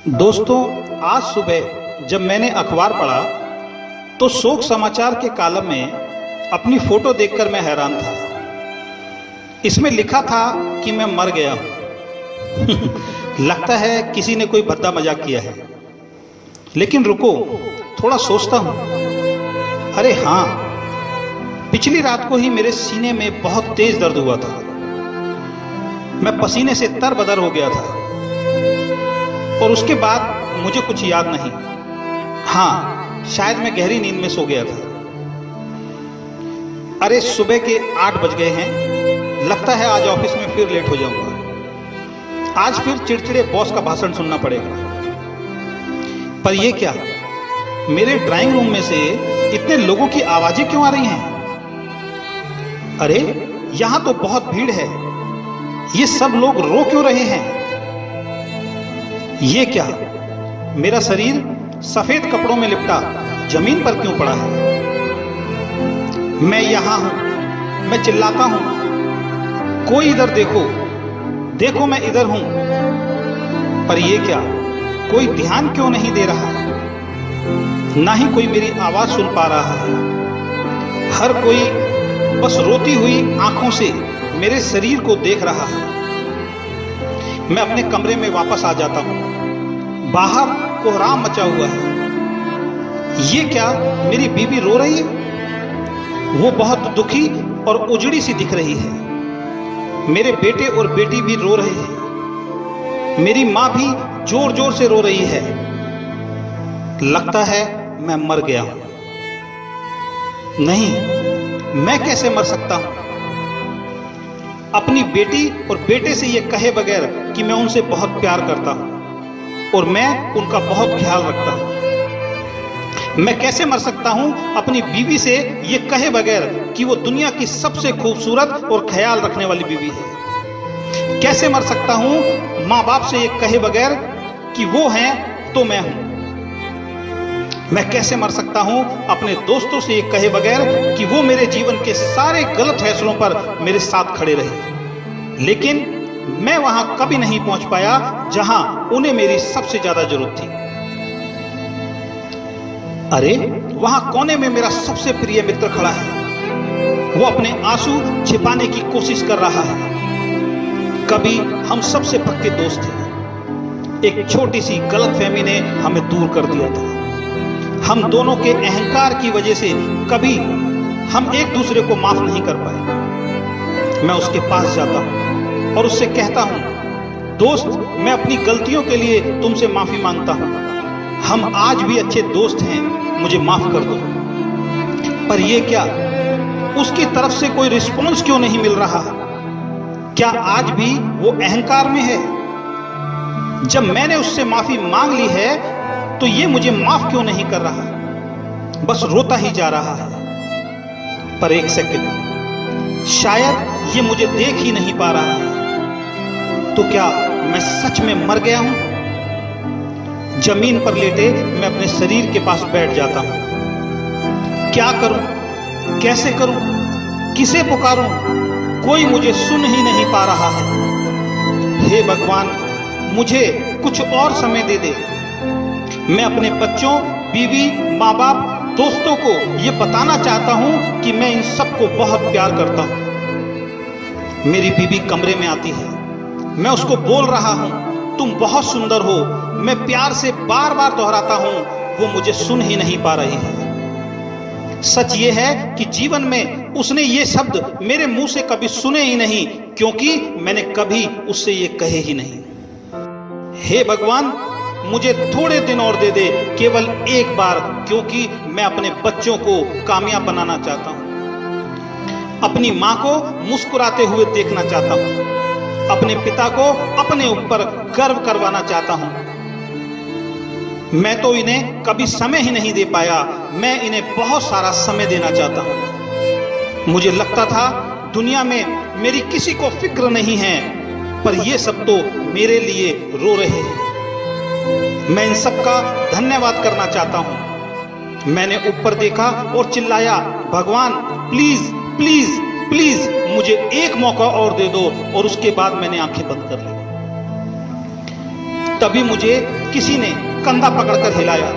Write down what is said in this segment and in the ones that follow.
दोस्तों, आज सुबह जब मैंने अखबार पढ़ा तो शोक समाचार के कॉलम में अपनी फोटो देखकर मैं हैरान था। इसमें लिखा था कि मैं मर गया हूं। लगता है किसी ने कोई भद्दा मजाक किया है। लेकिन रुको, थोड़ा सोचता हूं। अरे हाँ, पिछली रात को ही मेरे सीने में बहुत तेज दर्द हुआ था। मैं पसीने से तरबतर हो गया था और उसके बाद मुझे कुछ याद नहीं। हाँ, शायद मैं गहरी नींद में सो गया था। अरे सुबह के 8 बज गए हैं। लगता है आज ऑफिस में फिर लेट हो जाऊंगा। आज फिर चिड़चिड़े बॉस का भाषण सुनना पड़ेगा। पर यह क्या, मेरे ड्राइंग रूम में से इतने लोगों की आवाजें क्यों आ रही हैं? अरे यहां तो बहुत भीड़ है। ये सब लोग रो क्यों रहे हैं? ये क्या, मेरा शरीर सफेद कपड़ों में लिपटा जमीन पर क्यों पड़ा है? मैं यहां हूं, मैं चिल्लाता हूं, कोई इधर देखो, देखो मैं इधर हूं। पर यह क्या, कोई ध्यान क्यों नहीं दे रहा? ना ही कोई मेरी आवाज सुन पा रहा है। हर कोई बस रोती हुई आंखों से मेरे शरीर को देख रहा है। मैं अपने कमरे में वापस आ जाता हूं। बाहर कोहराम मचा हुआ है। ये क्या, मेरी बीवी रो रही है। वो बहुत दुखी और उजड़ी सी दिख रही है। मेरे बेटे और बेटी भी रो रहे हैं। मेरी मां भी जोर जोर से रो रही है। लगता है मैं मर गया हूं। नहीं, मैं कैसे मर सकता हूं? अपनी बेटी और बेटे से ये कहे बगैर कि मैं उनसे बहुत प्यार करता हूं और मैं उनका बहुत ख्याल रखता हूं। मैं कैसे मर सकता हूं अपनी बीवी से ये कहे बगैर कि वो दुनिया की सबसे खूबसूरत और ख्याल रखने वाली बीवी है? कैसे मर सकता हूं मां बाप से ये कहे बगैर कि वो हैं तो मैं हूं? मैं कैसे मर सकता हूं अपने दोस्तों से ये कहे बगैर कि वो मेरे जीवन के सारे गलत फैसलों पर मेरे साथ खड़े रहे? लेकिन मैं वहां कभी नहीं पहुंच पाया जहां उन्हें मेरी सबसे ज्यादा जरूरत थी। अरे वहां कोने में मेरा सबसे प्रिय मित्र खड़ा है। वो अपने आंसू छिपाने की कोशिश कर रहा है। कभी हम सबसे पक्के दोस्त थे। एक छोटी सी गलतफहमी ने हमें दूर कर दिया था। हम दोनों के अहंकार की वजह से कभी हम एक दूसरे को माफ नहीं कर पाए। मैं उसके पास जाता हूं और उससे कहता हूं, दोस्त, मैं अपनी गलतियों के लिए तुमसे माफी मांगता हूं। हम आज भी अच्छे दोस्त हैं, मुझे माफ कर दो। पर यह क्या, उसकी तरफ से कोई रिस्पॉन्स क्यों नहीं मिल रहा? क्या आज भी वो अहंकार में है? जब मैंने उससे माफी मांग ली है तो ये मुझे माफ क्यों नहीं कर रहा? बस रोता ही जा रहा है। पर एक सेकंड, शायद ये मुझे देख ही नहीं पा रहा है। तो क्या मैं सच में मर गया हूं? जमीन पर लेटे मैं अपने शरीर के पास बैठ जाता हूं। क्या करूं, कैसे करूं, किसे पुकारूं? कोई मुझे सुन ही नहीं पा रहा है। हे भगवान, मुझे कुछ और समय दे दे। मैं अपने बच्चों, बीवी, माँ बाप, दोस्तों को यह बताना चाहता हूं कि मैं इन सबको बहुत प्यार करता हूं। मेरी बीवी कमरे में आती है। मैं उसको बोल रहा हूं, तुम बहुत सुंदर हो। मैं प्यार से बार बार दोहराता हूं, वो मुझे सुन ही नहीं पा रही है। सच ये है कि जीवन में उसने ये शब्द मेरे मुंह से कभी सुने ही नहीं, क्योंकि मैंने कभी उससे ये कहे ही नहीं। हे भगवान, मुझे थोड़े दिन और दे दे, केवल एक बार, क्योंकि मैं अपने बच्चों को कामयाब बनाना चाहता हूं। अपनी मां को मुस्कुराते हुए देखना चाहता हूं। अपने पिता को अपने ऊपर गर्व करवाना चाहता हूं। मैं तो इन्हें कभी समय ही नहीं दे पाया। मैं इन्हें बहुत सारा समय देना चाहता हूं। मुझे लगता था दुनिया में मेरी किसी को फिक्र नहीं है, पर ये सब तो मेरे लिए रो रहे हैं। मैं इन सब का धन्यवाद करना चाहता हूं। मैंने ऊपर देखा और चिल्लाया, भगवान प्लीज प्लीज प्लीज मुझे एक मौका और दे दो। और उसके बाद मैंने आंखें बंद कर ली। तभी मुझे किसी ने कंधा पकड़कर हिलाया।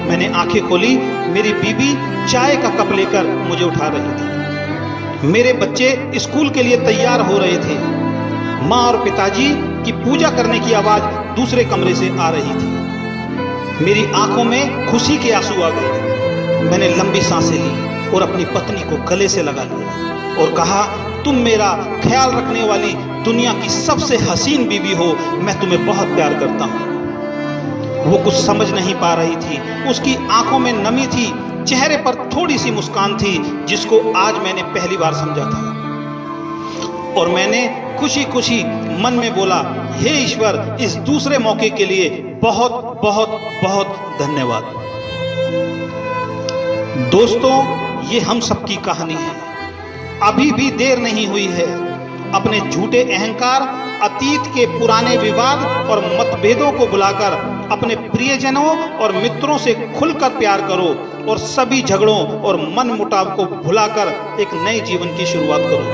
मैंने आंखें खोली, मेरी बीबी चाय का कप लेकर मुझे उठा रही थी। मेरे बच्चे स्कूल के लिए तैयार हो रहे थे। माँ और पिताजी की पूजा करने की आवाज दूसरे कमरे से आ रही थी। मेरी आंखों में खुशी के आंसू आ गए। मैंने लंबी सांसें ली और अपनी पत्नी को गले से लगा लिया और कहा, तुम मेरा ख्याल रखने वाली दुनिया की सबसे हसीन बीबी हो, मैं तुम्हें बहुत प्यार करता हूं। वो कुछ समझ नहीं पा रही थी। उसकी आंखों में नमी थी, चेहरे पर थोड़ी सी मुस्कान थी, जिसको आज मैंने पहली बार समझा था। और मैंने खुशी खुशी मन में बोला, हे ईश्वर, इस दूसरे मौके के लिए बहुत बहुत बहुत धन्यवाद। दोस्तों, ये हम सबकी कहानी है। अभी भी देर नहीं हुई है। अपने झूठे अहंकार, अतीत के पुराने विवाद और मतभेदों को बुलाकर अपने प्रियजनों और मित्रों से खुलकर प्यार करो और सभी झगड़ों और मन मुटाव को भुलाकर एक नए जीवन की शुरुआत करो।